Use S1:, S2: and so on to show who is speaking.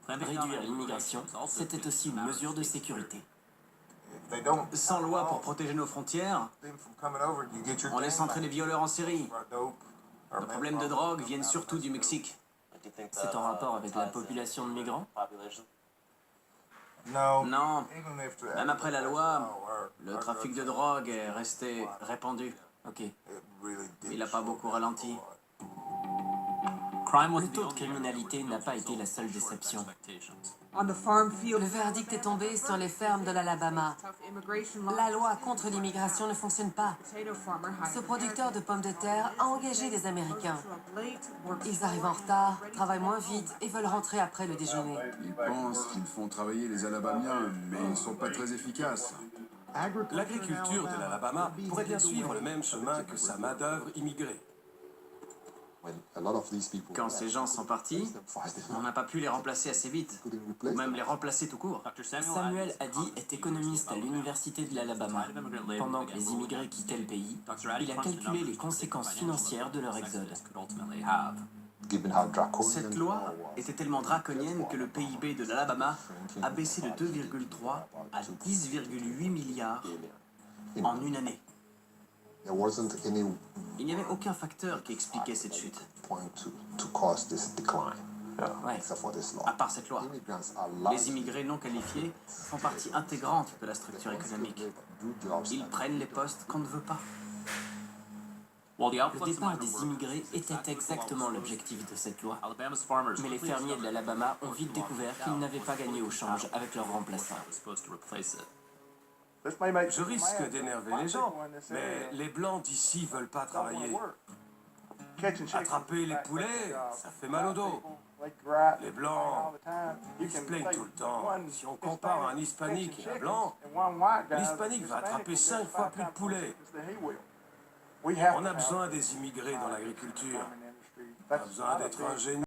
S1: Réduire l'immigration, c'était aussi une mesure de sécurité.
S2: Sans loi pour protéger nos frontières, on laisse entrer les violeurs en Syrie. Les problèmes de drogue viennent surtout du Mexique.
S1: C'est en rapport avec la population de migrants?
S2: Non, même après la loi, le trafic de drogue est resté répandu.
S1: Ok.
S2: Il n'a pas beaucoup ralenti.
S1: Le taux de criminalité n'a pas été la seule déception.
S3: Le verdict est tombé sur les fermes de l'Alabama. La loi contre l'immigration ne fonctionne pas. Ce producteur de pommes de terre a engagé des Américains. Ils arrivent en retard, travaillent moins vite et veulent rentrer après le déjeuner.
S4: Ils pensent qu'ils font travailler les Alabamiens, mais ils ne sont pas très efficaces.
S5: L'agriculture de l'Alabama pourrait bien suivre le même chemin que sa main-d'œuvre immigrée.
S2: Quand ces gens sont partis, on n'a pas pu les remplacer assez vite, ou même les remplacer tout court.
S1: Samuel Hadi est économiste à l'université de l'Alabama. Pendant que les immigrés quittaient le pays, il a calculé les conséquences financières de leur exode.
S2: Cette loi était tellement draconienne que le PIB de l'Alabama a baissé de 2,3 à 10,8 milliards en une année. Il n'y avait aucun facteur qui expliquait cette chute. Ouais, à part cette loi. Les immigrés non qualifiés font partie intégrante de la structure économique. Ils prennent les postes qu'on ne veut pas.
S1: Le départ des immigrés était exactement l'objectif de cette loi. Mais les fermiers de l'Alabama ont vite découvert qu'ils n'avaient pas gagné au change avec leurs remplaçants.
S5: Je risque d'énerver les gens, mais les Blancs d'ici veulent pas travailler. Attraper les poulets, ça fait mal au dos. Les Blancs, ils se plaignent tout le temps. Si on compare un Hispanique et un Blanc, l'Hispanique va attraper 5 fois plus de poulets. On a besoin des immigrés dans l'agriculture. On a besoin d'être ingénieux.